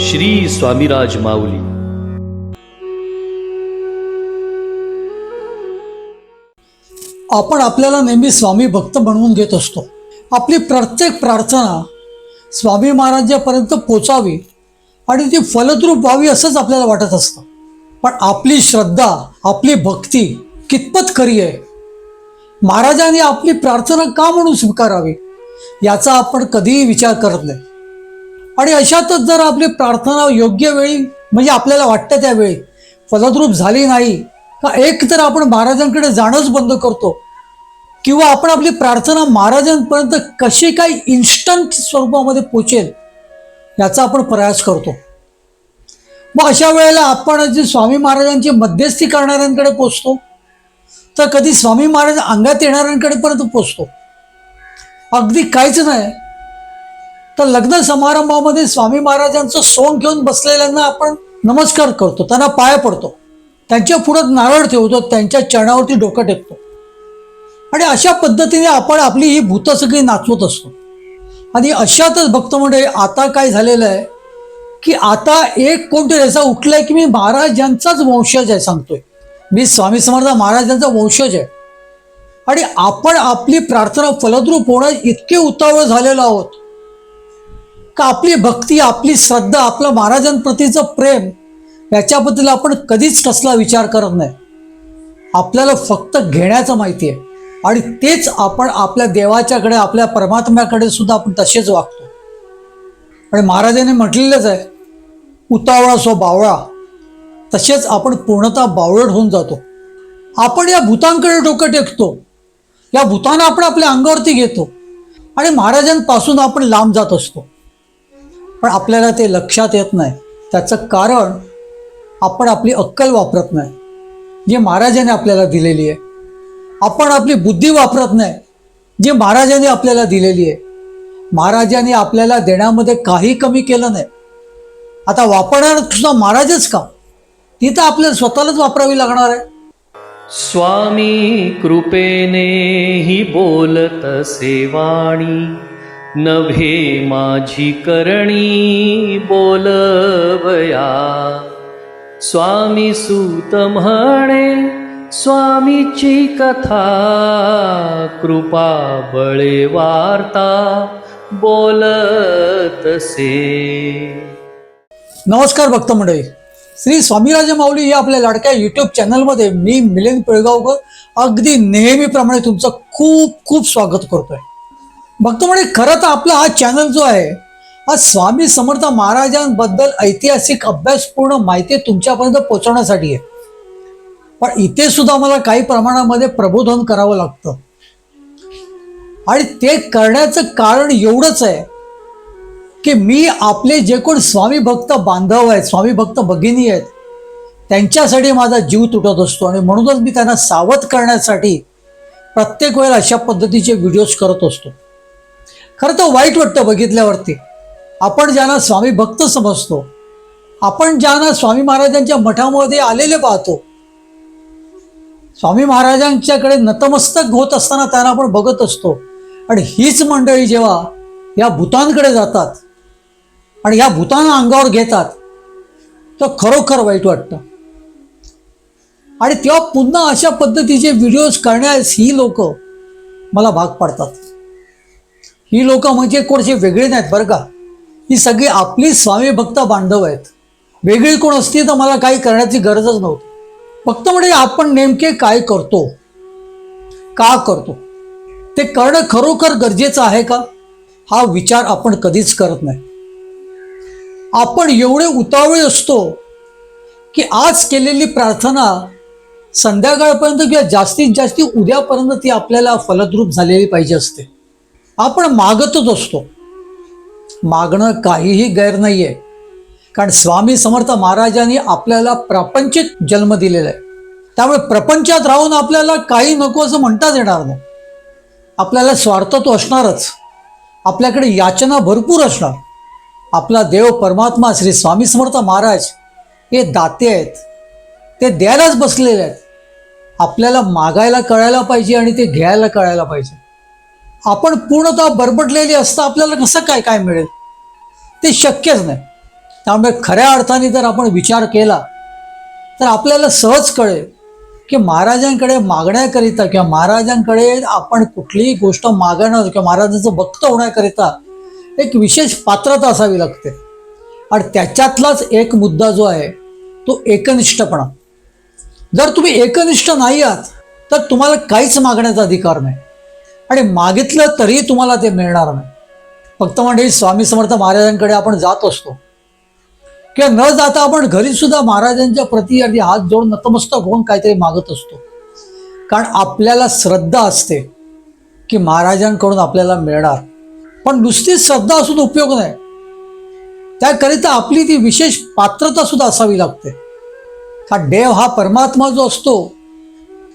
श्री स्वामीराज माऊली. आपण आपल्याला नेहमी स्वामी भक्त बनवून घेत असतो. आपली प्रत्येक प्रार्थना स्वामी महाराजांपर्यंत पोचावी आणि ती फलद्रूप व्हावी असंच आपल्याला वाटत असतं. पण आपली श्रद्धा, आपली भक्ती कितपत खरी आहे? महाराजांनी आपली प्रार्थना का म्हणून स्वीकारावी याचा आपण कधीही विचार करत नाही. आणि अशातच जर आपली प्रार्थना योग्य वेळी म्हणजे आपल्याला वाटतं त्यावेळी फलद्रूप झाली नाही का एक तर आपण महाराजांकडे जाणंच बंद करतो किंवा आपण आपली प्रार्थना महाराजांपर्यंत कशी काही इन्स्टंट स्वरूपामध्ये पोचेल याचा आपण प्रयास करतो. मग अशा वेळेला आपण जे स्वामी महाराजांची मध्यस्थी करणाऱ्यांकडे पोचतो तर कधी स्वामी महाराज अंगात येणाऱ्यांकडे पर्यंत पोचतो. अगदी काहीच नाही तर लग्न समारंभामध्ये स्वामी महाराजांचं सोंग घेऊन बसलेल्यांना आपण नमस्कार करतो, त्यांना पाया पडतो, त्यांच्या पुढं नारळ ठेवतो, त्यांच्या चरणावरती डोकं टेकतो. आणि अशा पद्धतीने आपण आपली ही भूतं सगळी नाचवत असतो. आणि अशातच भक्त मंडळी आता काय झालेलं आहे की आता एक कोणतरी असा उठलाय की मी महाराजांचाच वंशज आहे, सांगतोय मी स्वामी समर्थ महाराजांचा वंशज आहे. आणि आपण आपली प्रार्थना फलद्रूप होण्यास इतके उतावळ झालेलो आहोत का आपली भक्ती, आपली श्रद्धा, आपलं महाराजांप्रतीचं प्रेम याच्याबद्दल आपण कधीच कसला विचार करत नाही. आपल्याला फक्त घेण्याचं माहिती आहे आणि तेच आपण आपल्या देवाच्याकडे, आपल्या परमात्म्याकडे सुद्धा आपण तसेच वागतो. आणि महाराजांनी म्हटलेलंच आहे, उतावळा सो बावळा. तसेच आपण पूर्णतः बावळट होऊन जातो. आपण या भूतांकडे डोकं टेकतो, या भूतांना आपण आपल्या अंगावरती घेतो आणि महाराजांपासून आपण लांब जात असतो. पण आपल्याला ते लक्षात येत नाही. त्याचं कारण आपण आपली अक्कल वापरत नाही जी महाराजांनी आपल्याला दिलेली आहे. आपण आपली बुद्धी वापरत नाही जी महाराजांनी आपल्याला दिलेली आहे. महाराजांनी आपल्याला देण्यामध्ये काही कमी केलं नाही. आता वापरणार सुद्धा महाराजच का? ती तर आपल्याला स्वतःलाच वापरावी लागणार आहे. स्वामी कृपेने ही बोलत सेवाणी, नभे माझी करणी बोलवया. स्वामी सूत म्हणे स्वामीची कथा, कृपा बळे वार्ता बोलतसे. नमस्कार भक्त मंडळी, श्री स्वामीराज माऊली या आपल्या लाडक्या यूट्यूब चॅनलमध्ये मी मिलिंद पिळगावकर अगदी नेहमीप्रमाणे तुमचं खूप खूप स्वागत करतोय. भक्त मंडळी, खरं तर आपला हा चॅनल जो आहे हा स्वामी समर्थ महाराजांबद्दल ऐतिहासिक अभ्यासपूर्ण माहिती तुमच्यापर्यंत पोहोचवण्यासाठी आहे. पण इथे सुद्धा मला काही प्रमाणामध्ये प्रबोधन करावं लागतं आणि ते करण्याचं कारण एवढंच आहे की मी आपले जे कोण स्वामी भक्त बांधव आहेत, स्वामी भक्त भगिनी आहेत, त्यांच्यासाठी माझा जीव तुटत असतो. आणि म्हणूनच मी त्यांना सावध करण्यासाठी प्रत्येक वेळेला अशा पद्धतीचे व्हिडिओज करत असतो. खरं तर वाईट वाटतं बघितल्यावरती. आपण ज्यांना स्वामी भक्त समजतो, आपण ज्यांना स्वामी महाराजांच्या मठामध्ये आलेले पाहतो, स्वामी महाराजांच्याकडे नतमस्तक होत असताना त्यांना आपण बघत असतो. आणि हीच मंडळी जेव्हा या भूतांकडे जातात आणि या भूतांना अंगावर घेतात तर खरोखर वाईट वाटतं. आणि तेव्हा पुन्हा अशा पद्धतीचे व्हिडिओज करण्यास ही लोक मला भाग पाडतात. ही लोक म्हणजे कोणशी वेगळी नाहीत बरं का, ही सगळी आपली स्वामी भक्त बांधव आहेत. वेगळी कोण असती तर मला काही करण्याची गरजच नव्हती. फक्त म्हणजे आपण नेमके काय करतो, का करतो, ते करणं खरोखर गरजेचं आहे का हा विचार आपण कधीच करत नाही. आपण एवढे उतावळे असतो की आज केलेली प्रार्थना संध्याकाळपर्यंत किंवा जास्तीत जास्त उद्यापर्यंत ती आपल्याला फलद्रूप झालेली पाहिजे असते. आपण मागतच असतो. मागणं काहीही गैर नाही आहे, कारण स्वामी समर्थ महाराजांनी आपल्याला प्रापंचिक जन्म दिलेला आहे. त्यामुळे प्रपंचात राहून आपल्याला काही नको असं म्हणताच येणार नाही. आपल्याला स्वार्थ तो असणारच, आपल्याकडे याचना भरपूर असणार. आपला देव परमात्मा श्री स्वामी समर्थ महाराज हे दाते आहेत, ते द्यायलाच बसलेले आहेत. आपल्याला मागायला कळायला पाहिजे आणि ते घ्यायला कळायला पाहिजे. आपण पूर्णतः बरबटलेली असता आपल्याला कसं काय काय मिळेल ते शक्यच नाही. त्यामुळे खऱ्या अर्थाने जर आपण विचार केला तर आपल्याला सहज कळेल की महाराजांकडे मागण्याकरिता किंवा महाराजांकडे आपण कुठलीही गोष्ट मागणं किंवा महाराजांचं भक्त होण्याकरिता एक विशेष पात्रता असावी लागते. आणि त्याच्यातलाच एक मुद्दा जो आहे तो एकनिष्ठपणा. जर तुम्ही एकनिष्ठ नाही आहात तर तुम्हाला काहीच मागण्याचा अधिकार नाही आणि मागितलं तरी तुम्हाला ते मिळणार नाही. फक्त म्हणजे स्वामी समर्थ महाराजांकडे आपण जात असतो किंवा न जाता आपण घरी सुद्धा महाराजांच्या प्रती अगदी हात जोडून नतमस्तक होऊन काहीतरी मागत असतो. कारण आपल्याला श्रद्धा असते की महाराजांकडून आपल्याला मिळणार. पण नुसतीच श्रद्धा असून उपयोग नाही, त्याकरिता आपली ती विशेष पात्रता सुद्धा असावी लागते. हा देव हा परमात्मा जो असतो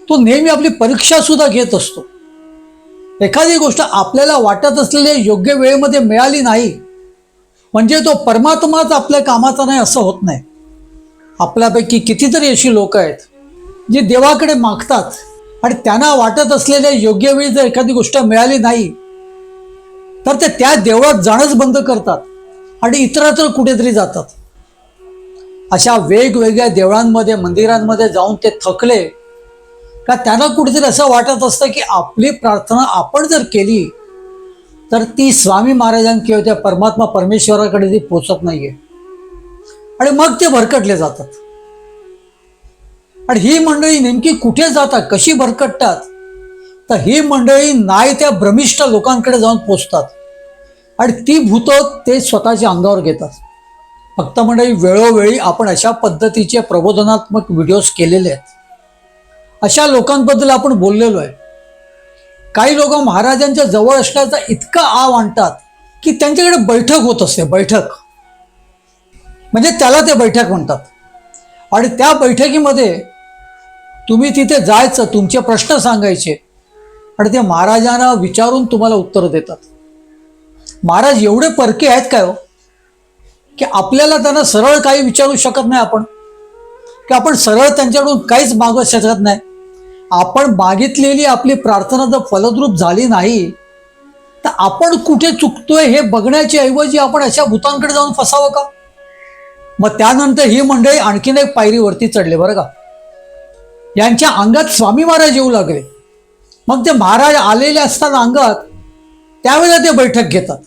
तो नेहमी आपली परीक्षा सुद्धा घेत असतो. एखादी गोष्ट आपल्याला वाटत असलेल्या योग्य वेळेमध्ये मिळाली नाही म्हणजे तो परमात्माच आपल्या कामाचा नाही असं होत नाही. आपल्यापैकी कितीतरी अशी लोक आहेत जी देवाकडे मागतात आणि त्यांना वाटत असलेल्या योग्य वेळी जर एखादी गोष्ट मिळाली नाही तर ते त्या देवळात जाणंच बंद करतात आणि इतरत्र कुठेतरी जातात. अशा वेगवेगळ्या देवळांमध्ये मंदिरांमध्ये जाऊन ते थकले का त्यांना कुठेतरी असं वाटत असतं की आपली प्रार्थना आपण जर केली तर ती स्वामी महाराजां किंवा त्या परमात्मा परमेश्वराकडे ती पोचत नाहीये आणि मग ते भरकटले जातात. आणि ही मंडळी नेमकी कुठे जातात, कशी भरकटतात, तर ही मंडळी नाही त्या भ्रमिष्ठ लोकांकडे जाऊन पोचतात आणि ती भूतं ते स्वतःच्या अंगावर घेतात. फक्त मंडळी वेळोवेळी आपण अशा पद्धतीचे प्रबोधनात्मक व्हिडिओज केलेले आहेत. अशा लोकांबद्दल आपण बोललेलो आहे. काही लोक महाराजांच्या जवळ असण्याचा इतका आव आणतात की त्यांच्याकडे बैठक होत असते. बैठक म्हणजे त्याला ते बैठक म्हणतात. आणि त्या बैठकीमध्ये तुम्ही तिथे जायचं, तुमचे प्रश्न सांगायचे आणि ते महाराजांना विचारून तुम्हाला उत्तर देतात. महाराज एवढे परके आहेत काय हो की आपल्याला त्यांना सरळ काही विचारू शकत नाही आपण, की आपण सरळ त्यांच्याकडून काहीच मागू शकत नाही. आपण मागितलेली आपली प्रार्थना जर फलद्रूप झाली नाही तर आपण कुठे चुकतोय हे बघण्याच्या ऐवजी आपण अशा भूतांकडे जाऊन फसावं का? मग त्यानंतर ही मंडळी आणखीन एक पायरीवरती चढले बरं का. यांच्या अंगात स्वामी महाराज येऊ लागले. मग ते महाराज आलेले असतात अंगात त्यावेळेला ते बैठक घेतात.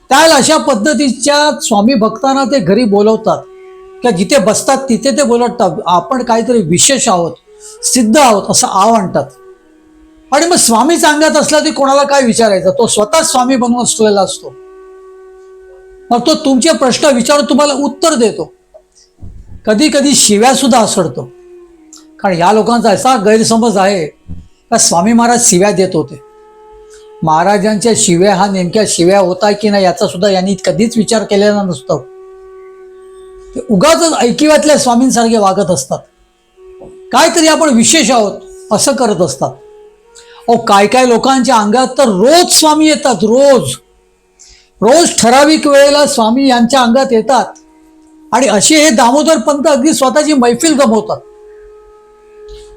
त्यावेळेला अशा पद्धतीच्या स्वामी भक्तांना ते घरी बोलवतात किंवा जिथे बसतात तिथे ते बोलवतात. आपण काहीतरी विशेष आहोत, सिद्ध आहोत असं आव आणतात. आणि मग स्वामीच अंगात असला तरी कोणाला काय विचारायचं, तो स्वतः स्वामी बनवून असलेला असतो. मग तो तुमचे प्रश्न विचारून तुम्हाला उत्तर देतो. कधी कधी शिव्या सुद्धा असडतो. कारण या लोकांचा असा गैरसमज आहे का स्वामी महाराज शिव्या देत होते. महाराजांच्या शिव्या हा नेमक्या शिव्या होता की नाही याचा सुद्धा यांनी कधीच विचार केलेला नसतो. ते उगाच ऐकिवातल्या स्वामींसारखे वागत असतात. काहीतरी आपण विशेष आहोत असं करत असतात. काय काय लोकांच्या अंगात तर रोज स्वामी येतात. रोज ठराविक वेळेला स्वामी यांच्या अंगात येतात आणि असे हे दामोदर पंत अगदी स्वतःची मैफिल गमवतात.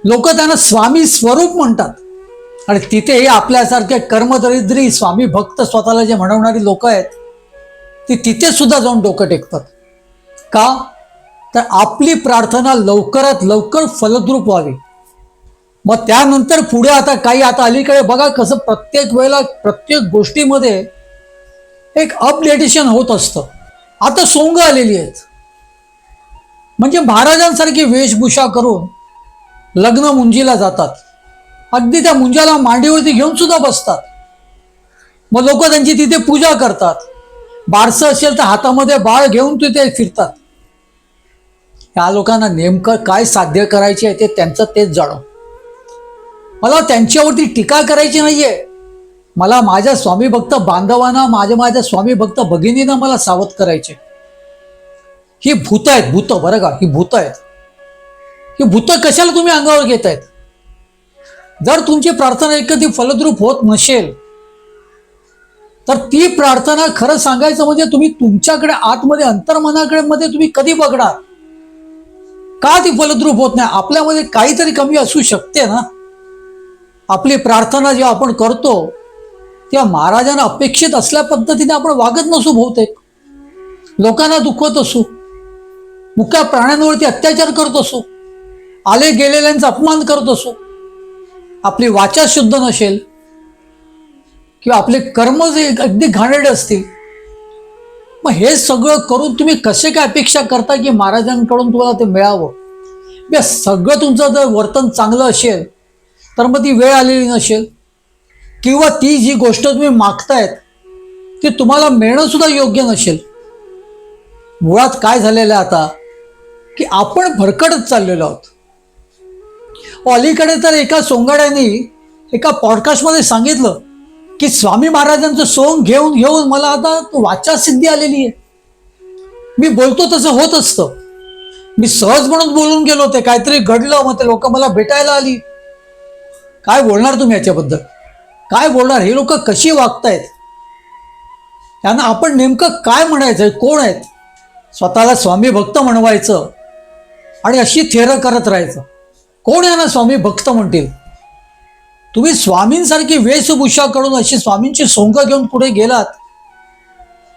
लोक त्यांना स्वामी स्वरूप म्हणतात आणि तिथेही आपल्यासारखे कर्मदरिद्री स्वामी भक्त स्वतःला जे म्हणवणारी लोक आहेत ती तिथे सुद्धा जाऊन डोकं टेकतात. का तर आपली प्रार्थना लवकरात लवकर फलद्रूप व्हावी. मग त्यानंतर पुढे आता अलीकडे बघा कसं प्रत्येक वेळेला प्रत्येक गोष्टीमध्ये एक अपडेटेशन होत असतं. आता सोंग आलेली आहेत. म्हणजे महाराजांसारखी वेशभूषा करून लग्न मुंजीला जातात. अगदी त्या मुंजाला मांडीवरती घेऊन सुद्धा बसतात. मग लोक त्यांची तिथे पूजा करतात. बारसं असेल तर हातामध्ये बाळ घेऊन तिथे फिरतात. या लोकांना नेमकं काय साध्य करायचे आहे ते त्यांचं तेच जाणो. मला त्यांच्यावरती टीका करायची नाहीये. मला माझ्या स्वामी भक्त बांधवांना माझ्या स्वामी भक्त भगिनींना मला सावध करायचे. ही भूत आहेत, भूत बरं का, ही भूत आहेत. ही भूत कशाला तुम्ही अंगावर घेत आहेत? जर तुमची प्रार्थना कधी फलद्रूप होत नसेल तर ती प्रार्थना खरं सांगायचं म्हणजे तुम्ही तुमच्याकडे आतमध्ये अंतर्मनाकडे मध्ये तुम्ही कधी बघणार? का ती फलद्रूप होत नाही? आपल्यामध्ये काहीतरी कमी असू शकते ना. आपली प्रार्थना जेव्हा आपण करतो तेव्हा महाराजांना अपेक्षित असल्या पद्धतीने आपण वागत नसू बहुतेक. लोकांना दुखवत असू, मुक्या प्राण्यांवरती अत्याचार करत असू, आले गेलेल्यांचा अपमान करत असू, आपली वाचा शुद्ध नसेल किंवा आपले कर्म जे अगदी घाणेरडे असतील, मग हे सगळं करून तुम्ही कसे काय अपेक्षा करता की महाराजांकडून तुम्हाला ते मिळावं? या सगळं तुमचं जर वर्तन चांगलं असेल तर मग ती वेळ आलेली नसेल, किंवा ती जी गोष्ट तुम्ही मागतायत ती तुम्हाला मिळणं सुद्धा योग्य नसेल. मुळात काय झालेलं आहे आता की आपण भरकटत चाललेलो आहोत. अलीकडे तर एका सोंगाड्याने एका पॉडकास्टमध्ये सांगितलं की स्वामी महाराजांचं सोंग घेऊन घेऊन मला आता वाचा सिद्धी आलेली आहे. मी बोलतो तसं होत असतं. मी सहज म्हणून बोलून गेलो, ते काहीतरी घडलं, मग ते लोक मला भेटायला आली. काय बोलणार तुम्ही याच्याबद्दल? काय बोलणार? हे लोक कशी वागतायत? त्यांना आपण नेमकं काय म्हणायचंय? कोण आहेत? स्वतःला स्वामी भक्त म्हणवायचं आणि अशी थेरं करत राहायचं. कोण यांना स्वामी भक्त म्हणतील? तुम्ही स्वामींसारखी वेशभूषा करून अशी स्वामींची सोंग घेऊन पुढे गेलात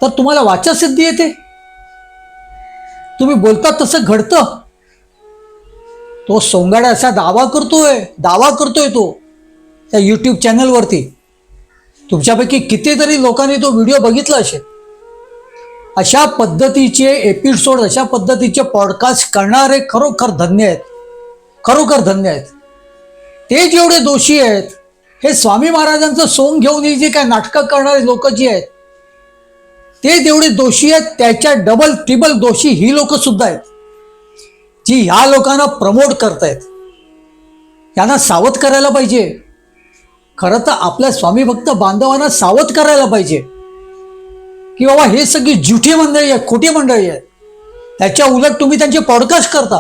तर तुम्हाला वाचा सिद्धी येते. तुम्ही बोलतात तसं घडतं. तो सोंगाड्या असा दावा करतोय तो त्या यूट्यूब चॅनलवरती. तुमच्यापैकी कितीतरी लोकांनी तो व्हिडिओ बघितला असेल. अशा पद्धतीचे एपिसोड, अशा पद्धतीचे पॉडकास्ट करणारे खरोखर धन्य आहेत, खरोखर धन्य आहेत. ते जेवढे दोषी आहेत, हे स्वामी महाराजांचं सोंग घेऊन ही जी काय नाटकं करणारे लोक जी आहेत ते जेवढे दोषी आहेत, त्याच्या डबल ट्रिबल दोषी ही लोक सुद्धा आहेत जी ह्या लोकांना प्रमोट करतायत. यांना सावध करायला पाहिजे. खरं तर आपल्या स्वामी भक्त बांधवांना सावध करायला पाहिजे की बाबा हे सगळी जुठी मंडळी आहेत, खोटी मंडळी आहेत. त्याच्या उलट तुम्ही त्यांचे पॉडकास्ट करता,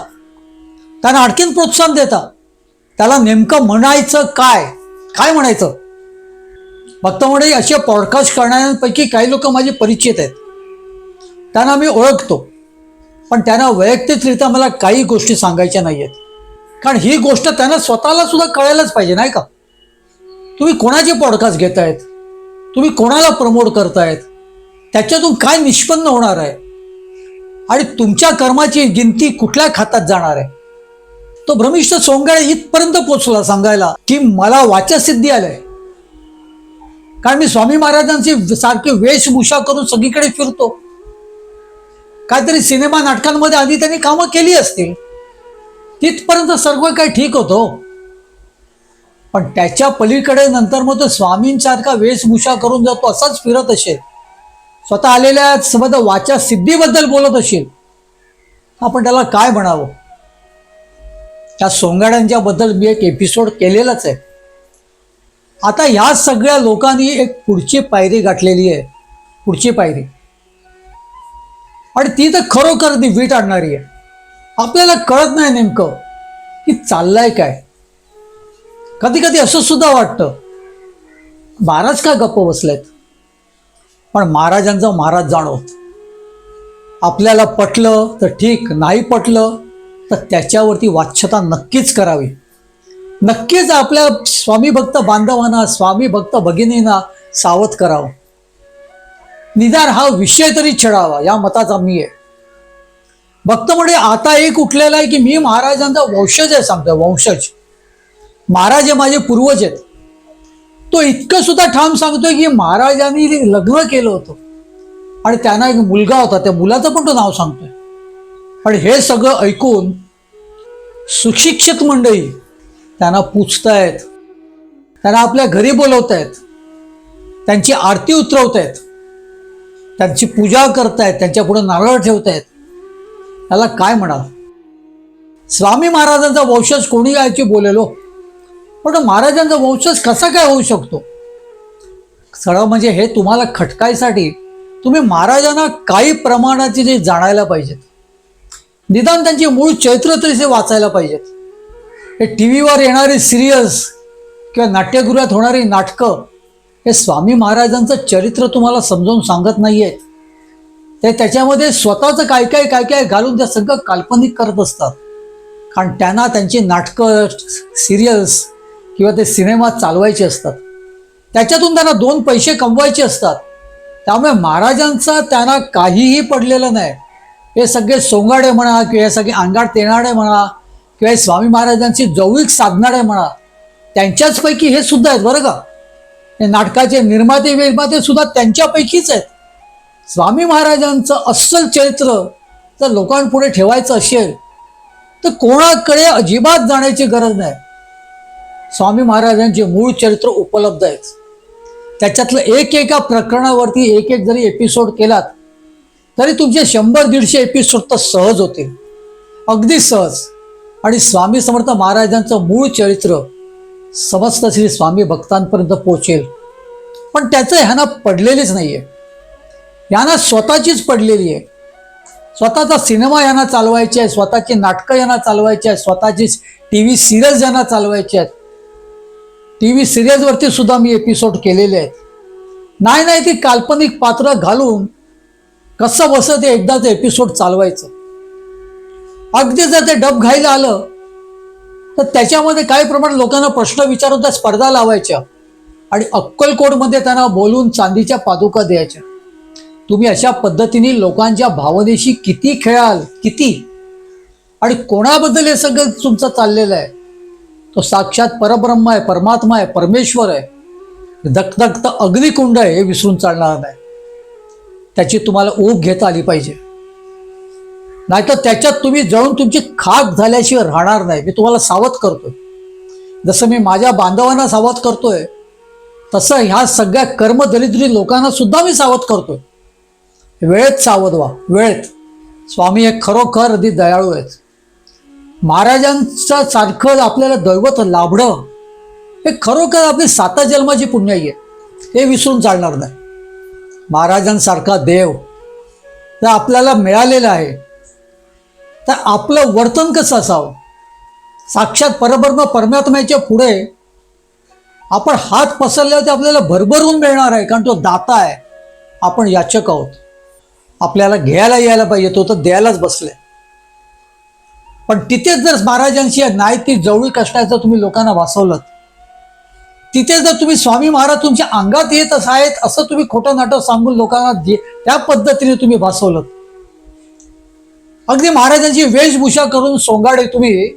त्यांना आणखीन प्रोत्साहन देता. त्याला नेमकं म्हणायचं काय? काय म्हणायचं? भक्त मंडळी, असे पॉडकास्ट करणाऱ्यांपैकी काही लोक माझे परिचित आहेत, त्यांना मी ओळखतो. पण त्यांना वैयक्तिकरित्या मला काही गोष्टी सांगायच्या नाही आहेत. कारण ही गोष्ट त्यांना स्वतःला सुद्धा कळायलाच पाहिजे, नाही का? तुम्ही कोणाचे पॉडकास्ट घेतायत, तुम्ही कोणाला प्रमोट करतायत, त्याच्यातून काय निष्पन्न होणार आहे आणि तुमच्या कर्माची गिनती कुठल्या खात्यात जाणार आहे? तो भ्रमिष्ठ सोंगाड्या इथपर्यंत पोचला सांगायला की मला वाचा सिद्धी आलंय कारण मी स्वामी महाराजांची सारखी वेशभूषा करून सगळीकडे फिरतो. काहीतरी सिनेमा नाटकांमध्ये आधी त्यांनी कामं केली असतील, तिथपर्यंत सर्व काही ठीक होतं. पण त्याच्या पलीकडे नंतर मग तो स्वामींसारखा वेशभूषा करून जर तो असाच फिरत असेल, स्वतः आलेल्या समज वाचा सिद्धीबद्दल बोलत असेल, आपण त्याला काय म्हणावं? त्या सोंगाड्यांच्या बद्दल मी एक एपिसोड केलेलाच आहे. आता ह्या सगळ्या लोकांनी एक पुढची पायरी गाठलेली आहे, पुढची पायरी, आणि ती तर खरोखर ती वीट आणणारी आहे. आपल्याला कळत नाही नेमकं की चाललंय काय. कधी कधी असं सुद्धा वाटतं महाराज का गप्प बसलेत. पण महाराजांचा महाराज जाणो. आपल्याला पटलं तर ठीक, नाही पटलं तर त्याच्यावरती वाच्यता नक्कीच करावी. नक्कीच आपल्या स्वामी भक्त बांधवांना, स्वामी भक्त भगिनींना सावध करावं. निदान हा विषय तरी छेडावा, या मताचा मी आहे. भक्त म्हणजे आता एक उठलेला आहे की मी महाराजांचा वंशज आहे, सांगतोय वंशज. महाराज हे माझे पूर्वज आहेत. तो इतकं सुद्धा ठाम सांगतोय की महाराजांनी लग्न केलं होतं आणि त्यांना एक मुलगा होता, त्या मुलाचं पण तो नाव सांगतोय. आणि हे सगळं ऐकून सुशिक्षित मंडळी त्यांना पूजतायत, त्यांना आपल्या घरी बोलवतायत, त्यांची आरती उतरवतायत, त्यांची पूजा करतायत, त्यांच्या पुढे नारळ ठेवतायत. त्याला काय म्हणाल? स्वामी महाराजांचा वंशज कोणी याची बोलेलो, पण महाराजांचा वंशज कसा काय होऊ शकतो? सरळ म्हणजे हे तुम्हाला खटकायसाठी तुम्ही महाराजांना काही प्रमाणाचे जे जाणायला पाहिजेत, निदान त्यांची मूळ चरित्र तरी वाचायला पाहिजेत. हे टी व्हीवर येणारी सिरियल्स किंवा नाट्यगृहात होणारी नाटकं हे स्वामी महाराजांचं चरित्र तुम्हाला समजावून सांगत नाही आहेत. ते त्याच्यामध्ये स्वतःचं काय काय घालून त्या सगळं काल्पनिक करत असतात. कारण त्यांना त्यांची नाटकं, सिरियल्स किंवा ते सिनेमा चालवायचे असतात. त्याच्यातून त्यांना 2 पैसे कमवायचे असतात. त्यामुळे महाराजांचं त्यांना काहीही पडलेलं नाही. हे सगळे सोंगाडे म्हणा किंवा हे सगळे अंगात येणारे म्हणा किंवा हे स्वामी महाराजांची जवळीक साधणारे म्हणा, त्यांच्याचपैकी हे सुद्धा आहेत बरं का. हे नाटकाचे निर्माते सुद्धा त्यांच्यापैकीच आहेत. स्वामी महाराजांचं अस्सल चरित्र जर लोकांपुढे ठेवायचं असेल तर कोणाकडे अजिबात जाण्याची गरज नाही. स्वामी महाराजांचे मूळ चरित्र उपलब्ध आहेत. त्याच्यातलं एका प्रकरणावरती एक जरी एपिसोड केलात तरी तुमचे 100-150 एपिसोड तर सहज होतील, अगदी सहज. आणि स्वामी समर्थ महाराजांचं मूळ चरित्र समस्त श्री स्वामी भक्तांपर्यंत पोहोचेल. पण त्याचं ह्यांना पडलेलीच नाहीये. यांना स्वतःचीच पडलेली आहे. स्वतःचा सिनेमा यांना चालवायचे आहे, स्वतःची नाटकं यांना चालवायची आहे, स्वतःची TV सिरियल्स यांना चालवायचे आहेत. TV सिरियल्सवरती सुद्धा मी एपिसोड केलेले आहेत. नाही ती काल्पनिक पात्र घालून कसं बसं ते एकदाच एपिसोड चालवायचं. अगदी जर ते डब घायला आलं तर त्याच्यामध्ये काही प्रमाणात लोकांना प्रश्न विचारून त्या स्पर्धा लावायच्या आणि अक्कलकोटमध्ये त्यांना बोलून चांदीच्या पादुका द्यायच्या. तुम्ही अशा पद्धतीने लोकांच्या भावनेशी किती खेळाल, किती, आणि कोणाबद्दल हे सगळं तुमचं चाललेलं आहे? तो साक्षात परब्रह्म आहे, परमात्मा आहे, परमेश्वर आहे, धगधगतं अग्निकुंड आहे, हे विसरून चालणार नाही. त्याची तुम्हाला ऊब घेता आली पाहिजे, नाहीतर त्याच्यात तुम्ही जळून तुमची खाक झाल्याशिवाय राहणार नाही. मी तुम्हाला सावध करतोय. जसं मी माझ्या बांधवांना सावध करतोय तसं ह्या सगळ्या कर्मदरिद्री लोकांना सुद्धा मी सावध करतोय. वेळेत सावध व्हा, वेळेत. स्वामी हे खरोखर अगदी दयाळू आहेत. महाराजांच्या सारखं आपल्याला दैवत लाभणं हे खरोखर आपली 7 जन्माची पुण्याई आहे, हे विसरून चालणार नाही. महाराजांसारखा देव जर आपल्याला मिळालेला आहे तर आपलं वर्तन कसं असावं? साक्षात परब्रह्म परमात्म्याच्या पुढे आपण हात पसरल्यावर ते आपल्याला भरभरून मिळणार आहे, कारण तो दाता आहे, आपण याचक आहोत. आपल्याला घ्यायला यायला पाहिजे, तो तर द्यायलाच बसले. पण तिथेच जर महाराजांशी नाही ती जवळीक असण्याचं तुम्ही लोकांना भासवलं, तिथे जर तुम्ही स्वामी महाराज तुमच्या अंगात येत आहेत असं तुम्ही खोटं नाटक सांगून लोकांना त्या पद्धतीने तुम्ही भासवलं, अगदी महाराजांची वेशभूषा करून सोंगाडे तुम्ही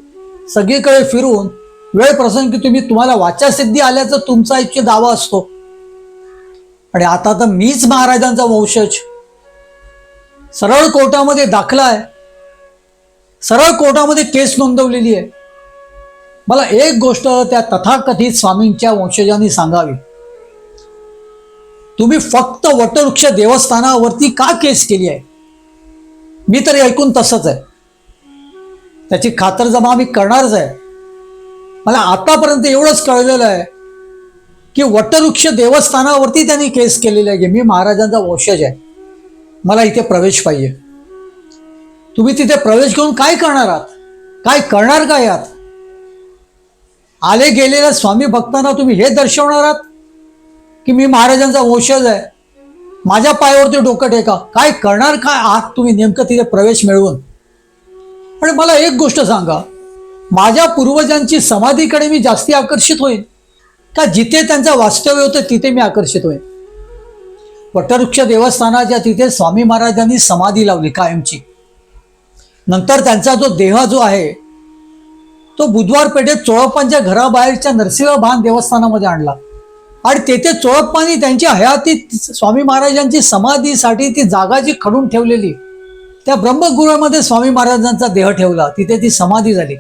सगळीकडे फिरून वेळ प्रसंगी तुम्हाला वाचासिद्धी आल्याचा तुमचा इच्छा दावा असतो. आणि आता तर मीच महाराजांचा वंशज, सरळ कोर्टामध्ये दाखला आहे, सरळ कोर्टामध्ये केस नोंदवलेली आहे. मला एक गोष्ट त्या तथाकथित स्वामींच्या वंशजांनी सांगावी. तुम्ही फक्त वटवृक्ष देवस्थानावरती का केस केली आहे? मी तरी ऐकून तसंच आहे. त्याची खातरजमा मी करणारच आहे. मला आतापर्यंत एवढंच कळलेलं आहे की वटवृक्ष देवस्थानावरती त्यांनी केस केलेली आहे की मी महाराजांचा वंशज आहे, मला इथे प्रवेश पाहिजे. तुम्ही तिथे प्रवेश घेऊन काय करणार आहात? काय करणार काय आहात? आले गेलेल्या स्वामी भक्तांना तुम्ही हे दर्शवणार आहात की मी महाराजांचा वंशज आहे, माझ्या पायावरती डोकं टेका? काय करणार काय आहात तुम्ही नेमकं तिथे प्रवेश मिळवून? आणि मला एक गोष्ट सांगा, माझ्या पूर्वजांची समाधीकडे मी जास्ती आकर्षित होईन का जिथे त्यांचं वास्तव्य होतं तिथे मी आकर्षित होईन? वटवृक्ष देवस्थानाच्या तिथे स्वामी महाराजांनी समाधी लावली कायमची. नंतर त्यांचा जो देह जो आहे तो बुधवार पेठेत चोळप्पांच्या घराबाहेरच्या नरसिंह भान देवस्थानामध्ये आणला आणि तेथे चोळप्पांनी त्यांच्या हयातीत स्वामी महाराजांची समाधीसाठी ती जागा जी खडून ठेवलेली त्या ब्रह्मगृहामध्ये स्वामी महाराजांचा देह ठेवला, तिथे ती समाधी झाली.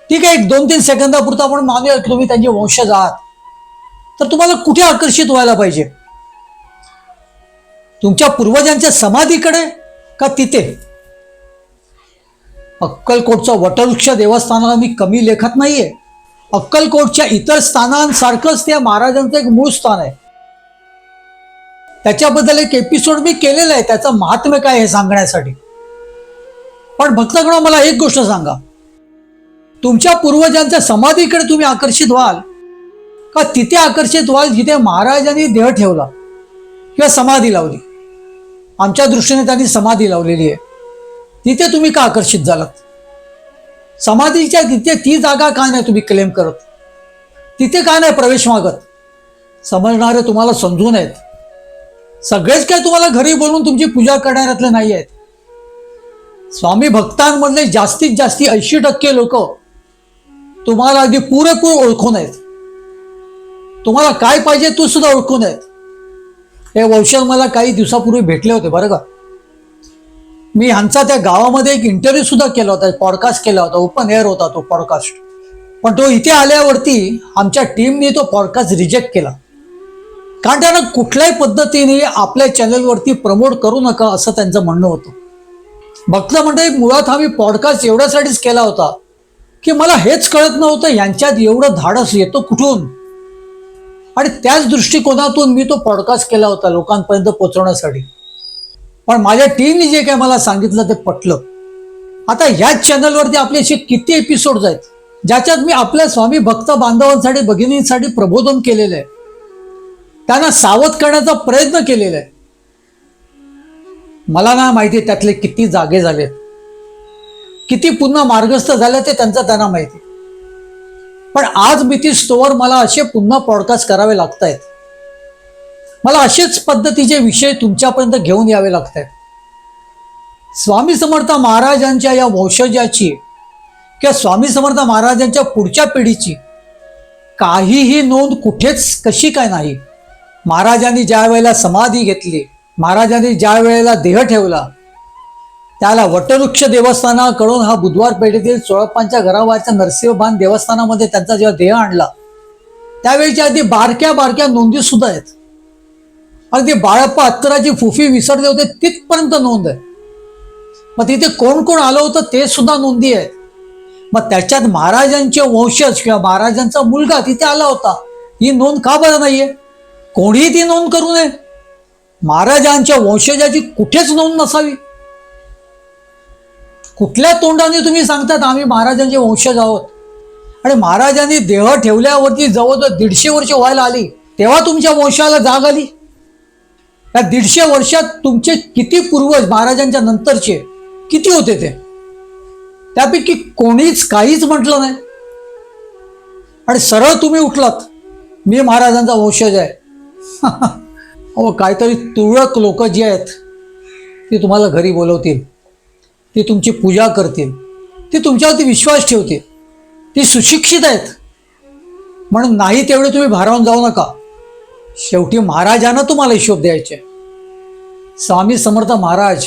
ठीक आहे, 1-2-3 सेकंदापुरता आपण मानूया की तुम्ही त्यांचे वंशज आहात, तर तुम्हाला कुठे आकर्षित व्हायला पाहिजे? तुमच्या पूर्वजांच्या समाधीकडे का तिथे? अक्कलकोटचं वटवृक्ष देवस्थानाला मी कमी लेखत नाहीये. अक्कलकोटच्या इतर स्थानांसारखंच त्या महाराजांचं एक मूळ स्थान आहे. त्याच्याबद्दल एक एपिसोड मी केलेला आहे, त्याचं महात्म्य काय हे सांगण्यासाठी. पण भक्तगण, मला एक गोष्ट सांगा, तुमच्या पूर्वजांच्या समाधीकडे तुम्ही आकर्षित व्हाल का तिथे आकर्षित व्हाल जिथे महाराजांनी देह ठेवला किंवा समाधी लावली? आमच्या दृष्टीने त्यांनी समाधी लावलेली आहे, तिथे तुम्ही का आकर्षित झालात? समाधीच्या तिथे ती जागा का नाही तुम्ही क्लेम करत? तिथे का नाही प्रवेश मागत? समजणारे तुम्हाला समजून आहेत. सगळेच काय तुम्हाला घरी बोलून तुमची पूजा करणाऱ्यातले नाही आहेत. स्वामी भक्तांमधले जास्तीत जास्ती 80% लोक तुम्हाला अगदी पुरेपूर ओळखून आहेत. तुम्हाला काय पाहिजे तू सुद्धा ओळखून आहेत. हे वंशज मला काही दिवसापूर्वी भेटले होते बरं का. मी ह्यांचा त्या गावामध्ये एक इंटरव्ह्यू सुद्धा केला होता, पॉडकास्ट केला होता, ओपन एअर होता तो पॉडकास्ट. पण तो इथे आल्यावरती आमच्या टीमने तो पॉडकास्ट रिजेक्ट केला. कारण त्यांना कुठल्याही पद्धतीने आपल्या चॅनलवरती प्रमोट करू नका असं त्यांचं म्हणणं होतं. भक्त मंडळी, मुळात हा मी पॉडकास्ट एवढ्यासाठीच केला होता की मला हेच कळत नव्हतं यांच्यात एवढं धाडस येतो कुठून. आणि त्याच दृष्टिकोनातून मी तो पॉडकास्ट केला होता लोकांपर्यंत पोहोचवण्यासाठी. पण माझ्या टीमने जे काय मला सांगितलं ते पटलं. आता ह्याच चॅनलवरती आपले असे किती एपिसोड्स आहेत ज्याच्यात मी आपल्या स्वामी भक्त बांधवांसाठी, भगिनींसाठी प्रबोधन केलेलं आहे, त्यांना सावध करण्याचा प्रयत्न केलेला आहे. मला ना माहिती त्यातले किती जागे झालेत, किती पुन्हा मार्गस्थ झाले ते त्यांना माहिती. पण आज मितीस्तोवर मला असे पुन्हा पॉडकास्ट करावे लागत आहेत. मला असेच पद्धतीचे विषय तुमच्यापर्यंत घेऊन यावे लागत आहेत. स्वामी समर्थ महाराजांच्या या वंशजाची किंवा स्वामी समर्थ महाराजांच्या पुढच्या पिढीची काहीही नोंद कुठेच कशी काय नाही. महाराजांनी ज्या वेळेला समाधी घेतली, महाराजांनी ज्या वेळेला देह ठेवला, त्याला वटवृक्ष देवस्थानाकडून हा बुधवार पेठेतील चोळप्पांच्या घराबाहेरच्या नरसिंहभान देवस्थानामध्ये त्यांचा जेव्हा देह आणला त्यावेळीच्या अगदी बारक्या बारक्या नोंदी सुद्धा आहेत. अगदी बाळप्पा अत्तराची फुफी विसरले होते तिथपर्यंत नोंद आहे. मग तिथे कोण कोण आलं होतं ते सुद्धा नोंदी आहेत. मग त्याच्यात महाराजांचे वंशज किंवा महाराजांचा मुलगा तिथे आला होता, ही नोंद का बरं नाहीये? कोणीही ती नोंद करू नये. महाराजांच्या वंशजाची कुठेच नोंद नसावी. कुठल्या तोंडाने तुम्ही सांगतात आम्ही महाराजांचे वंशज आहोत? आणि महाराजांनी देह ठेवल्यावरती जवळजवळ 150 वर्ष व्हायला आली तेव्हा तुमच्या वंशाला जाग आली. या 150 वर्षात तुमचे किती पूर्वज महाराजांच्या नंतरचे किती होते ते? त्यापैकी कोणीच काहीच म्हटलं नाही. आणि सरळ तुम्ही उठलात, मी महाराजांचा वंशज आहे. हो, काहीतरी तुरळक लोक जी आहेत ती तुम्हाला घरी बोलवतील, ती तुमची पूजा करतील, ती तुमच्यावरती विश्वास ठेवतील, ती सुशिक्षित आहेत म्हणून नाही तेवढे तुम्ही भारावून जाऊ नका. शेवटी महाराजांना तुम्हाला हिशोब द्यायचे. स्वामी समर्थ महाराज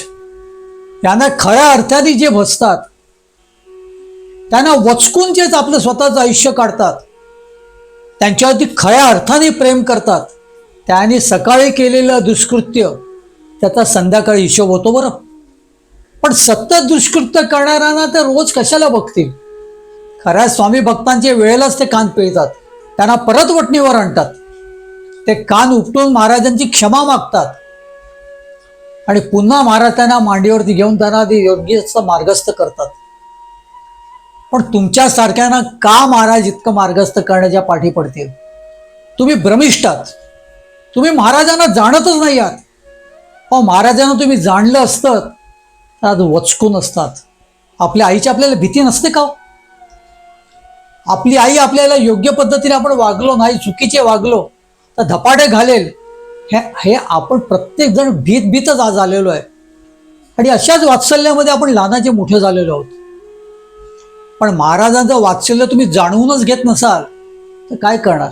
यांना खऱ्या अर्थाने जे भजतात, त्यांना वचकून जेच आपलं स्वतःचं आयुष्य काढतात, त्यांच्यावरती खऱ्या अर्थाने प्रेम करतात, त्याने सकाळी केलेलं दुष्कृत्य त्याचा संध्याकाळी हिशोब होतो बरं. पण सतत दुष्कृत्य करणाऱ्यांना ते रोज कशाला बघतील? खऱ्या स्वामी भक्तांच्या वेळेलाच ते कान पिळतात, त्यांना परत वटणीवर आणतात, ते कान उपटून महाराजांची क्षमा मागतात आणि पुन्हा महाराज त्यांना मांडीवरती घेऊन त्यांना ते योग्य मार्गस्थ करतात. पण तुमच्यासारख्यांना का महाराज इतकं मार्गस्थ करण्याच्या पाठी पडतील? तुम्ही भ्रमिष्ठ आहात. तुम्ही महाराजांना जाणतच नाही आहात. अहो, महाराजांना तुम्ही जाणलं असतं तर आज वचकून असतात. आपल्या आईची आपल्याला भीती नसते का? आपली आई आपल्याला योग्य पद्धतीने आपण वागलो नाही, चुकीचे वागलो तर धपाटे घालेल, हे आपण प्रत्येक जण भीतच आज आलेलो आहे. आणि अशाच वात्सल्यामध्ये आपण लहानाचे मोठे झालेलो आहोत. पण महाराजांचं वात्सल्य तुम्ही जाणवूनच घेत नसाल तर काय करणार?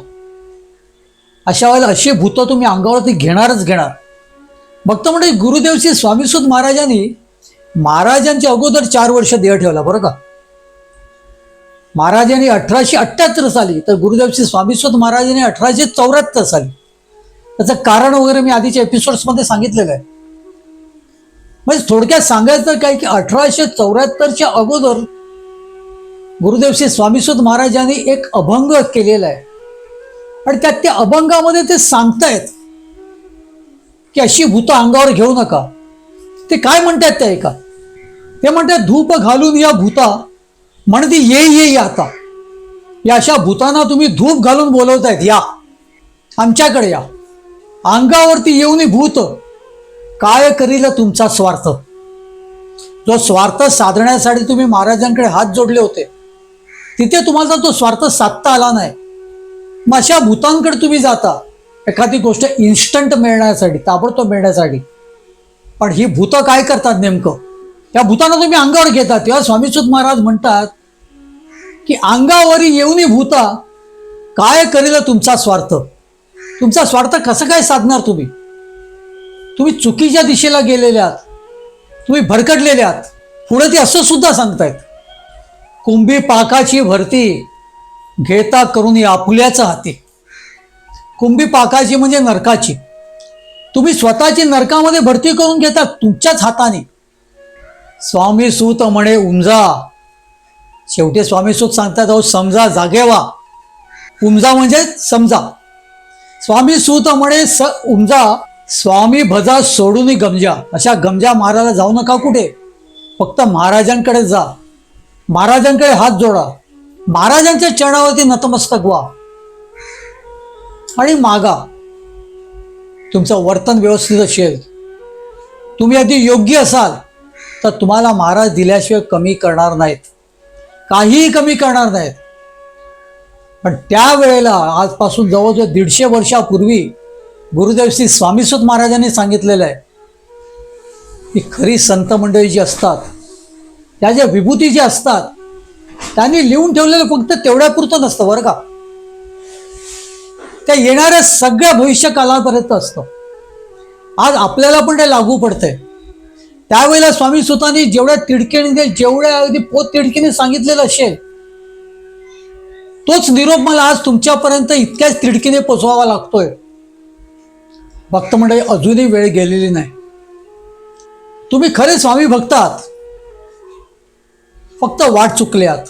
अशा वेळेला अशी भूतं तुम्ही अंगावरती घेणारच घेणार. भक्त म्हणजे गुरुदेवशी स्वामीसुत महाराजांनी महाराजांच्या अगोदर 4 वर्ष देह ठेवला बरं का. महाराजांनी 1878 साली, तर गुरुदेवशी स्वामीसुत महाराजांनी 1874 साली. त्याचं कारण वगैरे मी आधीच्या एपिसोड्समध्ये सांगितलेलं आहे. म्हणजे थोडक्यात सांगायचं काय की 1874च्या अगोदर गुरुदेवशी स्वामीसुत महाराजांनी एक अभंग केलेला आहे. आणि त्यात त्या अभंगामध्ये ते सांगतायत की अशी भूतं अंगावर घेऊ नका. ते काय म्हणतात ते ऐका. ते म्हणतात, धूप घालून या भूता म्हणते ये आता. या अशा भूतांना तुम्ही धूप घालून बोलवतायत, या आमच्याकडे या. अंगावरती येऊन भूत काय करील तुमचा स्वार्थ. जो स्वार्थ साधण्यासाठी तुम्ही महाराजांकडे हात जोडले होते तिथे तुम्हाला तो स्वार्थ साधता आला नाही. मग अशा भूतांकडे तुम्ही जाता, एखादी गोष्ट इन्स्टंट मिळण्यासाठी, ताबडतोब मिळण्यासाठी. पण ही भूतं काय करतात नेमकं? त्या भूतांना तुम्ही अंगावर घेतात. तेव्हा स्वामीसुत महाराज म्हणतात की अंगावरी येऊनी भूता काय करेल तुमचा स्वार्थ. तुमचा स्वार्थ कसं काय साधणार तुम्ही? तुम्ही चुकीच्या दिशेला गेलेले आहात, तुम्ही भरकटलेले आहात. पुढे ते असं सुद्धा सांगतायत, कुंभी पाकाची भरती घेता करून आपुल्याच हाती. कुंभी पाकाची म्हणजे नरकाची. तुम्ही स्वतःची नरकामध्ये भरती करून घेता तुमच्याच हाताने. स्वामी सूत म्हणे उमजा. शेवटी स्वामी सूत सांगतात, अहो समजा, जागे व्हा. उमजा म्हणजे समजा. स्वामी सूत म्हणे उमजा, स्वामी भजा सोडून गमजा. अशा गमजा मारायला जाऊ नका कुठे. फक्त महाराजांकडे जा, महाराजांकडे हात जोडा, महाराजांच्या चरणावरती नतमस्तक व्हा आणि मागा. तुमचं वर्तन व्यवस्थित असेल, तुम्ही अगदी योग्य असाल, तर तुम्हाला महाराज दिल्याशिवाय कमी करणार नाहीत, काहीही कमी करणार नाहीत. पण त्यावेळेला आजपासून जवळजवळ 150 वर्षापूर्वी गुरुदेव श्री स्वामीसुत महाराजांनी सांगितलेलं आहे की खरी संत मंडळी जी असतात, त्या ज्या विभूती ज्या असतात, त्यांनी लिहून ठेवलेलं फक्त तेवढ्यापुरतं नसतं बरं का. त्या येणाऱ्या सगळ्या भविष्य कालापर्यंत असतं. आज आपल्याला पण ते लागू पडतंय. त्यावेळेला स्वामी सुतांनी जेवढ्या तिडकीने, जेवढ्या अगदी पोत तिडकीने सांगितलेलं असेल, तोच निरोप मला आज तुमच्यापर्यंत इतक्याच तिडकीने पोचवावा लागतोय. भक्त मंडळी, अजूनही वेळ गेलेली नाही. तुम्ही खरे स्वामी भक्त आहात, फक्त वाट चुकले आहात.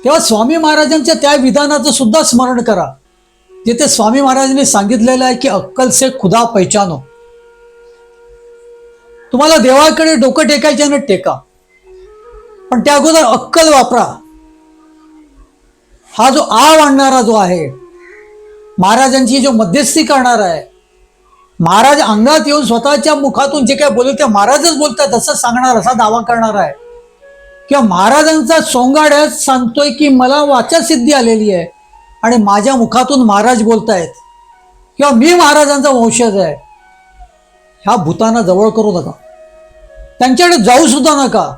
तेव्हा स्वामी महाराजांच्या त्या विधानाचं सुद्धा स्मरण करा, जिथे स्वामी महाराजांनी सांगितलेलं आहे की अक्कल से खुदा पहचानो. तुम्हाला देवाकडे डोकं टेकायचे ना टेका, पण त्या अगोदर अक्कल वापरा. हा जो आव आणणारा जो आहे, महाराजांची जो मध्यस्थी करणार आहे, महाराज अंगात येऊन स्वतःच्या मुखातून जे काय बोलत ते महाराजच बोलतात असं सांगणार, असा दावा करणार आहे. किंवा महाराजांचा सोंगाड्यात सांगतोय की मला वाचा सिद्धी आलेली आहे आणि माझ्या मुखातून महाराज बोलतायत, किंवा मी महाराजांचा वंशज आहे. ह्या भूतांना जवळ करू नका, त्यांच्याकडे जाऊ सुद्धा नका.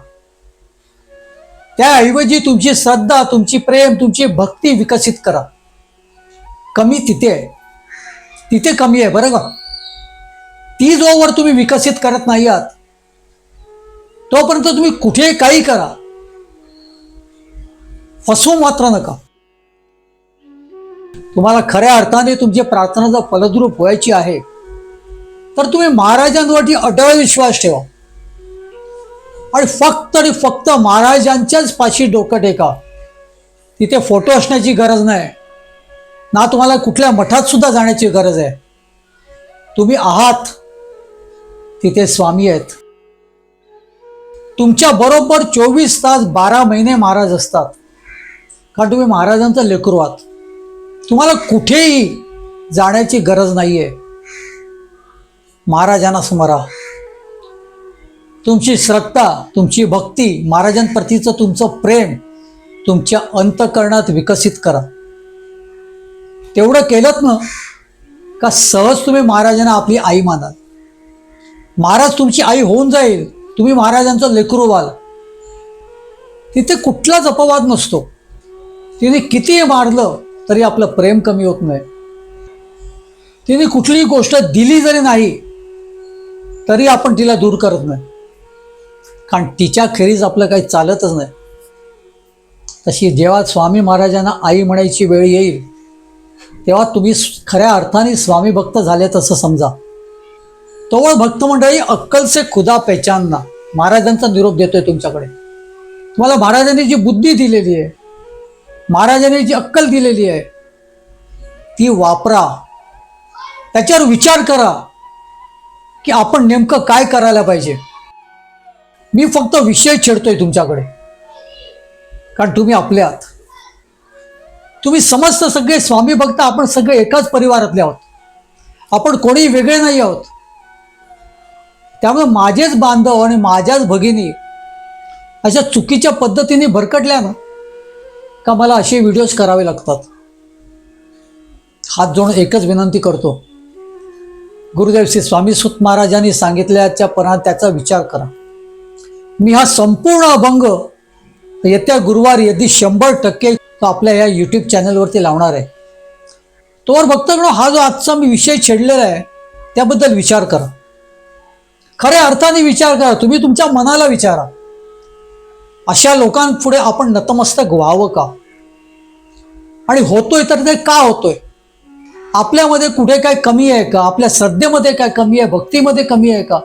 त्याऐवजी तुमची श्रद्धा, तुमची प्रेम, तुमची भक्ती विकसित करा. कमी तिथे आहे, तिथे कमी आहे बरं का. ती जोवर तुम्ही विकसित करत नाही आहात, तोपर्यंत तुम्ही कुठे काही करा, फसवू मात्र नका. तुम्हाला खऱ्या अर्थाने तुमची प्रार्थना जर फलद्रूप व्हायची आहे, तर तुम्ही महाराजांवरती अटळ विश्वास ठेवा आणि फक्त महाराजांच्याच पाशी डोकं टेका. तिथे फोटो असण्याची गरज नाही ना, तुम्हाला कुठल्या मठात सुद्धा जाण्याची गरज आहे. तुम्ही आहात तिथे स्वामी आहेत. तुमच्या बरोबर 24 तास 12 महिने महाराज असतात, कारण तुम्ही महाराजांचं लेकरू आहात. तुम्हाला कुठेही जाण्याची गरज नाहीये. महाराजांना स्मरा. तुमची श्रद्धा, तुमची भक्ती, महाराजांप्रतीचं तुमचं प्रेम तुमच्या अंतःकरणात विकसित करा. तेवढं केलंत ना का सहज तुम्ही महाराजांना आपली आई मानाल. महाराज तुमची आई होऊन जाईल, तुम्ही महाराजांचं लेकरू व्हाल. तिथे कुठलाच अपवाद नसतो. तिने कितीही मारलं तरी आपलं प्रेम कमी होत नाही. तिने कुठलीही गोष्ट दिली जरी नाही तरी आपण तिला दूर करत नाही, कारण तिच्या खेरीज आपलं काही चालतच नाही. तशी जेव्हा स्वामी महाराजांना आई म्हणायची वेळ येईल, तेव्हा तुम्ही खऱ्या अर्थाने स्वामी भक्त झाले तसं समजा. तोवर भक्त मंडळी, अक्कल से खुदा पहचानना. महाराजांचा निरोप देतोय तुमच्याकडे. तुम्हाला महाराजांनी जी बुद्धी दिलेली आहे, महाराजांनी जी अक्कल दिलेली आहे, ती वापरा. त्याच्यावर विचार करा की आपण नेमकं काय करायला पाहिजे. मी फक्त विषय छेडतोय तुमच्याकडे, कारण तुम्ही आपले आहात. तुम्ही समस्त सगळे स्वामी भक्त, आपण सगळे एकाच परिवारातले आहोत. आपण कोणी वेगळे नाही आहोत. त्यामुळे माझेच बांधव आणि माझ्याच भगिनी अशा चुकीच्या पद्धतीने भरकटल्या ना, का मला असे व्हिडिओज करावे लागतात. हात जोडून एकच विनंती करतो, गुरुदेव श्री स्वामी सुत महाराजांनी सांगितल्याच्या परात त्याचा विचार करा. मी हा संपूर्ण अभंग येत्या गुरुवारी यदि 100% तो आपल्या या यूट्यूब चॅनलवरती लावणार आहे. तोवर भक्तगण, हा जो आजचा मी विषय छेडलेला आहे त्याबद्दल विचार करा. खऱ्या अर्थाने विचार करा. तुम्ही तुमच्या मनाला विचारा, अशा लोकांपुढे आपण नतमस्तक व्हावं का? आणि होतोय तर ते का होतोय? आपल्यामध्ये कुठे काय कमी आहे का? आपल्या श्रद्धेमध्ये काय कमी आहे? भक्तीमध्ये कमी आहे का?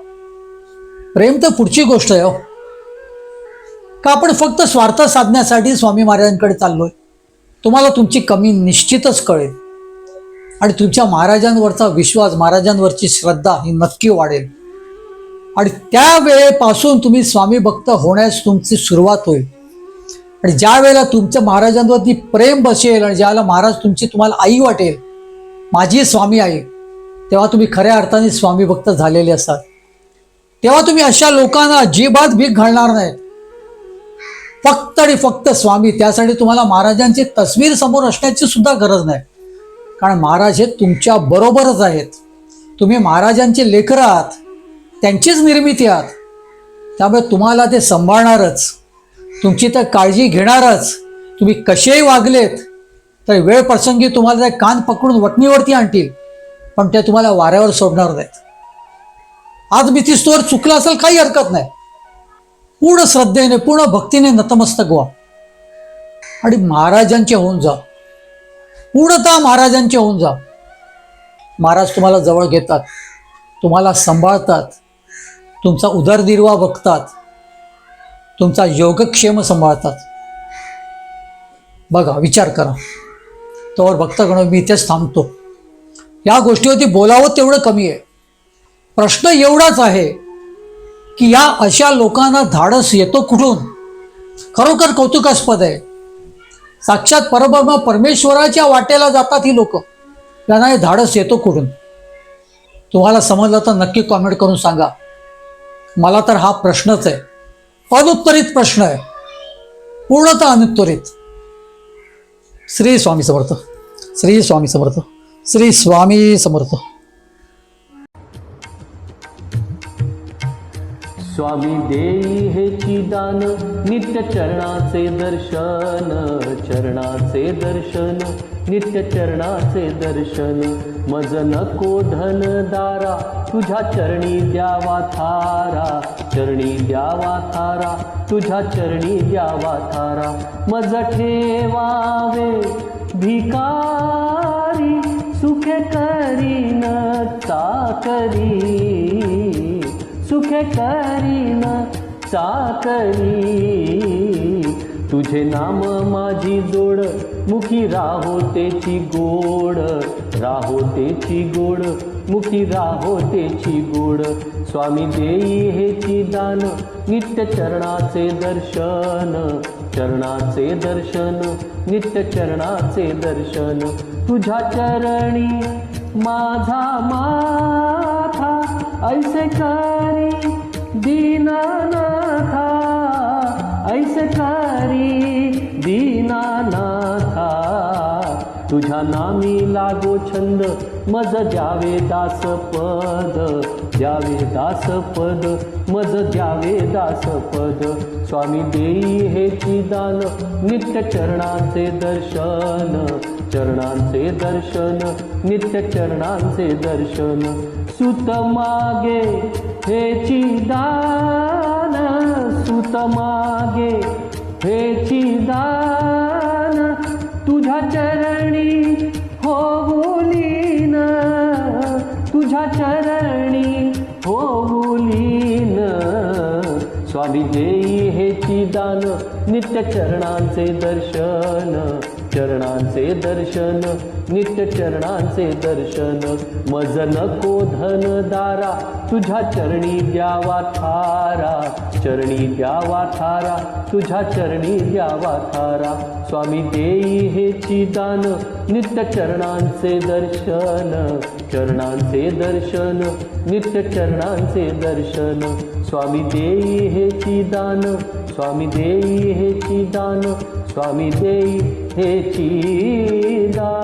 प्रेम तर पुढची गोष्ट आहे हो. का आपण फक्त स्वार्थ साधण्यासाठी स्वामी महाराजांकडे चाललोय? तुम्हाला तुमची कमी निश्चितच कळेल आणि तुमच्या महाराजांवरचा विश्वास, महाराजांवरची श्रद्धा ही नक्की वाढेल. आणि त्या वेळेपासून तुम्ही स्वामी भक्त होण्यास तुमची सुरुवात होईल. आणि ज्या वेळेला तुमच्या महाराजांवरती प्रेम बसेल आणि ज्यावेळेला महाराज तुम्हाला आई वाटेल, माझी स्वामी आई, तेव्हा तुम्ही खऱ्या अर्थाने स्वामी भक्त झालेले असाल. तेव्हा तुम्ही अशा लोकांना अजिबात भीक घालणार नाहीत. फक्त आणि फक्त स्वामी. त्यासाठी तुम्हाला महाराजांची तस्वीर समोर असण्याची सुद्धा गरज नाही, कारण महाराज हे तुमच्या बरोबरच आहेत. तुम्ही महाराजांचे लेकरं आहात, त्यांचीच निर्मिती आहात. त्यामुळे तुम्हाला ते सांभाळणारच, तुमची तर काळजी घेणारच. तुम्ही कसेही वागलेत तर वेळ प्रसंगी तुम्हाला ते कान पकडून वटणीवरती आणतील, पण ते तुम्हाला वाऱ्यावर सोडणार नाहीत. आज मी ती स्तोवर चुकला असेल काही हरकत नाही. पूर्ण श्रद्धेने, पूर्ण भक्तीने नतमस्तक व्हा आणि महाराजांचे होऊन जा. पूर्णतः महाराजांचे होऊन जा. महाराज तुम्हाला जवळ घेतात, तुम्हाला सांभाळतात, तुमचा उदरनिर्वाह बघतात, तुमचा योगक्षेम सांभाळतात. बघा, विचार करा. तोवर भक्तगण, मी इथेच थांबतो. या गोष्टीवरती बोलावं तेवढं कमी आहे. प्रश्न एवढाच आहे की या अशा लोकांना धाडस येतो कुठून? खरोखर कौतुकास्पद आहे. साक्षात परब्रह्म परमेश्वराच्या वाटेला जातात ही लोक. त्यांना हे धाडस येतो कुठून? तुम्हाला समजलं तर नक्की कॉमेंट करून सांगा. मला तर हा प्रश्नच आहे, अनुत्तरित प्रश्न आहे, पूर्णतः अनुत्तरित. श्री स्वामी समर्थ. श्री स्वामी समर्थ. श्री स्वामी समर्थ. स्वामी देई हेची दान, नित्य चरणाचे दर्शन, चरणाचे दर्शन, नित्य चरणाचे दर्शन. मज नको धन दारा, तुझ्या चरणी द्यावा थारा, चरणी द्यावा थारा, तुझ्या चरणी द्यावा थारा. मज ठेवावे भिकारी, सुखे करीन चाकरी, सुखे करीन चाकरी. तुझे नाम माझी जोड, मुखी राहो तेची गोड, राहो तेची गोड, मुखी राहो तेची गोड. स्वामी देई हेची दान, नित्य चरणाचे दर्शन, चरणाचे दर्शन, नित्य चरणाचे दर्शन. तुझ्या चरणी माझा माथा, ऐसे करी दीनानाथा, ऐसे करी दीनानाथा. तुझ्या नामी लागो छंद, मज द्यावे दासपद, द्यावे दासपद, मज द्यावे दासपद. स्वामी देई हेची दान, नित्य चरणाचे दर्शन, चरणांचे दर्शन, नित्य चरणांचे दर्शन. सुत मागे हेची दान, सुत मागे हेची दान. तुझ्या चरणी होऊलीन, तुझ्या चरणी होऊलीन. स्वामी देई हेची दान, नित्य चरणांचे दर्शन, चरणांचे दर्शन, नित्य चरणांचे दर्शन. मज नको धन दारा, तुझ्या चरणी द्यावा थारा, चरणी द्यावा थारा, तुझ्या चरणी द्यावा थारा. स्वामी देई हेची दान, नित्य चरणांचे दर्शन, चरणांचे दर्शन, नित्य चरणांचे दर्शन. स्वामी देई हेची दान, स्वामी देई हेची दान, स्वामी देई हेची दान.